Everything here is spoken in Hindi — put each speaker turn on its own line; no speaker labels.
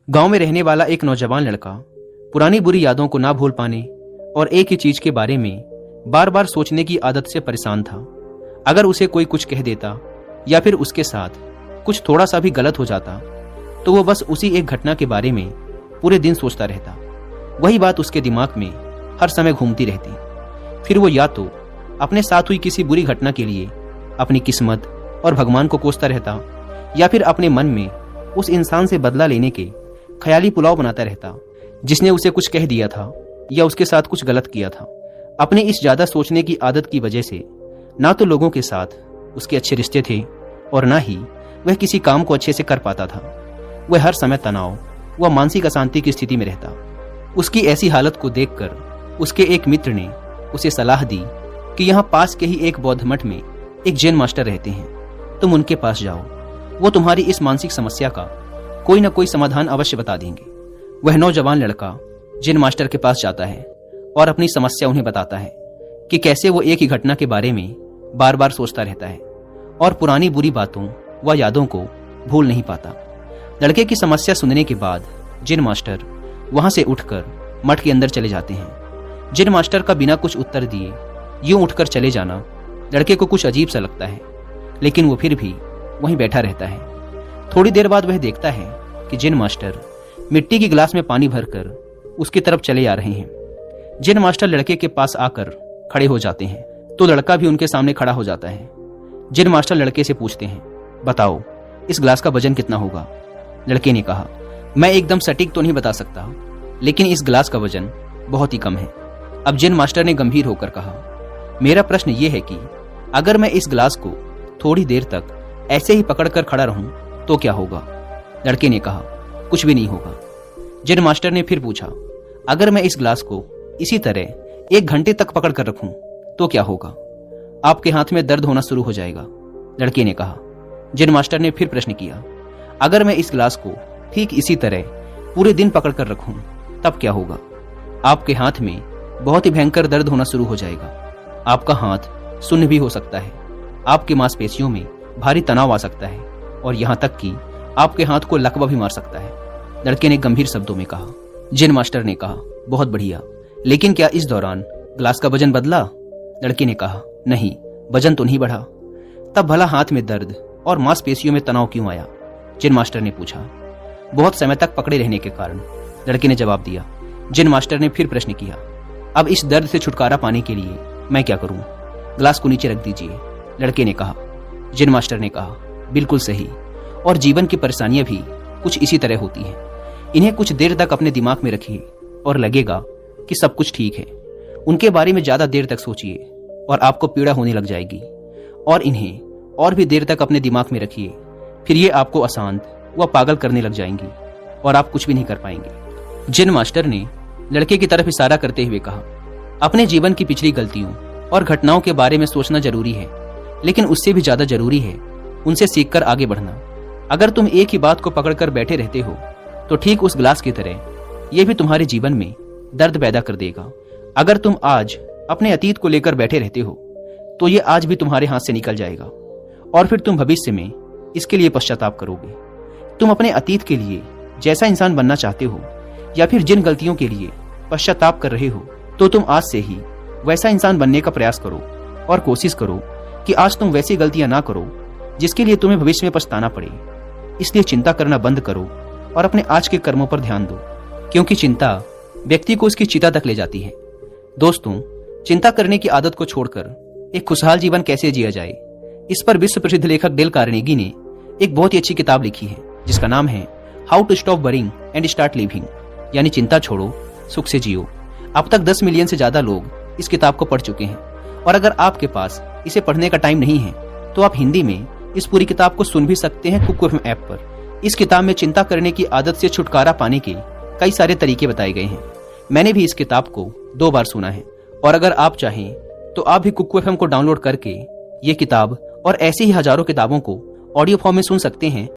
गांव में रहने वाला एक नौजवान लड़का पुरानी बुरी यादों को ना भूल पाने और एक ही चीज के बारे में बार बार सोचने की आदत से परेशान था। अगर उसे कोई कुछ कह देता या फिर उसके साथ कुछ थोड़ा सा भी गलत हो जाता तो वो बस उसी एक घटना के बारे में पूरे दिन सोचता रहता। वही बात उसके दिमाग में हर समय घूमती रहती। फिर वो या तो अपने साथ हुई किसी बुरी घटना के लिए अपनी किस्मत और भगवान को कोसता रहता या फिर अपने मन में उस इंसान से बदला लेने के ख्याली पुलाव बनाता रहता जिसने उसे कुछ कह दिया था या उसके साथ कुछ गलत किया था। अपने इस ज्यादा सोचने की आदत की वजह से ना तो लोगों के साथ उसके अच्छे रिश्ते थे और ना ही वह किसी काम को अच्छे से कर पाता था। वह हर समय तनाव व मानसिक अशांति की स्थिति में रहता। उसकी ऐसी हालत को देखकर उसके एक मित्र ने उसे सलाह दी कि यहाँ पास के ही एक बौद्ध मठ में एक जैन मास्टर रहते हैं, तुम उनके पास जाओ, वो तुम्हारी इस मानसिक समस्या का कोई न कोई समाधान अवश्य बता देंगे। वह नौजवान लड़का जैन मास्टर के पास जाता है और अपनी समस्या उन्हें बताता है कि कैसे वो एक ही घटना के बारे में बार बार सोचता रहता है और पुरानी बुरी बातों व यादों को भूल नहीं पाता। लड़के की समस्या सुनने के बाद जैन मास्टर वहां से उठकर मठ के अंदर चले जाते हैं। जैन मास्टर का बिना कुछ उत्तर दिए यूं उठकर चले जाना लड़के को कुछ अजीब सा लगता है, लेकिन वो फिर भी वहीं बैठा रहता है। थोड़ी देर बाद वह देखता है कि जैन मास्टर मिट्टी की गिलास में पानी भरकर उसकी तरफ चले आ रहे हैं। जैन मास्टर लड़के के पास आकर खड़े हो जाते हैं तो लड़का भी उनके सामने खड़ा हो जाता है। जैन मास्टर लड़के से पूछते हैं, बताओ इस गिलास का वजन कितना होगा? लड़के ने कहा, मैं एकदम सटीक तो नहीं बता सकता, लेकिन इस गिलास का वजन बहुत ही कम है। अब जैन मास्टर ने गंभीर होकर कहा, मेरा प्रश्न यह है कि अगर मैं इस गिलास को थोड़ी देर तक ऐसे ही पकड़कर खड़ा रहूं तो क्या होगा? लड़के ने कहा, कुछ भी नहीं होगा। जैन मास्टर ने फिर पूछा, अगर मैं इस गिलास को इसी तरह 1 घंटे तक पकड़ कर रखूं तो क्या होगा? आपके हाथ में दर्द होना शुरू हो जाएगा। लड़के ने कहा। जैन मास्टर ने फिर प्रश्न किया, अगर मैं इस गिलास को ठीक इसी तरह पूरे दिन पकड़ कर रखूं तब क्या होगा? आपके हाथ में बहुत ही भयंकर दर्द होना शुरू हो जाएगा। आपका हाथ सुन्न भी हो सकता है, आपकी मांसपेशियों में भारी तनाव आ सकता है और यहाँ तक कि आपके हाथ को लकवा भी मार सकता है। लड़के ने गंभीर शब्दों में कहा। जैन मास्टर ने कहा, बहुत बढ़िया, लेकिन क्या इस दौरान गिलास का वजन बदला? लड़के ने कहा, नहीं, वजन तो नहीं बढ़ा। तब भला हाथ में दर्द और मांसपेशियों में तनाव क्यों आया? जैन मास्टर ने पूछा। बहुत समय तक पकड़े रहने के कारण, लड़के ने जवाब दिया। जैन मास्टर ने फिर प्रश्न किया, अब इस दर्द से छुटकारा पाने के लिए मैं क्या करूं? गिलास को नीचे रख दीजिए। लड़के ने कहा। जैन मास्टर ने कहा, बिल्कुल सही, और जीवन की परेशानियां भी कुछ इसी तरह होती हैं। इन्हें कुछ देर तक अपने दिमाग में रखिए और लगेगा कि सब कुछ ठीक है। उनके बारे में ज्यादा देर तक सोचिए और आपको पीड़ा होने लग जाएगी, और इन्हें और भी देर तक अपने दिमाग में रखिए, फिर ये आपको अशांत व पागल करने लग जाएंगी और आप कुछ भी नहीं कर पाएंगे। जैन मास्टर ने लड़के की तरफ इशारा करते हुए कहा, अपने जीवन की पिछली गलतियों और घटनाओं के बारे में सोचना जरूरी है, लेकिन उससे भी ज्यादा जरूरी है उनसे सीखकर आगे बढ़ना। अगर तुम एक ही बात को पकड़कर बैठे रहते हो तो ठीक उस गिलास की तरह यह भी तुम्हारे जीवन में दर्द पैदा कर देगा। अगर तुम आज अपने अतीत को लेकर बैठे रहते हो तो ये आज भी तुम्हारे हाथ से निकल जाएगा और फिर तुम भविष्य में इसके लिए पश्चाताप करोगे। तुम अपने अतीत के लिए जैसा इंसान बनना चाहते हो या फिर जिन गलतियों के लिए पश्चाताप कर रहे हो तो तुम आज से ही वैसा इंसान बनने का प्रयास करो और कोशिश करो कि आज तुम वैसी गलतियां ना करो जिसके लिए तुम्हें भविष्य में पछताना पड़े। इसलिए चिंता करना बंद करो और अपने आज के कर्मों पर ध्यान दो, क्योंकि चिंता व्यक्ति को उसकी चिता तक ले जाती है। दोस्तों, चिंता करने की आदत को छोड़कर एक खुशहाल जीवन कैसे जिया जाए, इस पर विश्व प्रसिद्ध लेखक डेल कार्नेगी ने एक बहुत ही अच्छी किताब लिखी है जिसका नाम है how to stop worrying and start living, यानी चिंता छोड़ो, सुख से जियो। अब तक 10 मिलियन से ज्यादा लोग इस किताब को पढ़ चुके हैं, और अगर आपके पास इसे पढ़ने का टाइम नहीं है तो आप हिंदी में इस पूरी किताब को सुन भी सकते हैं कुक एफएम ऐप पर। इस किताब में चिंता करने की आदत से छुटकारा पाने के कई सारे तरीके बताए गए हैं। मैंने भी इस किताब को 2 बार सुना है, और अगर आप चाहें तो आप भी कुक एफएम को डाउनलोड करके ये किताब और ऐसी ही हजारों किताबों को ऑडियो फॉर्म में सुन सकते हैं।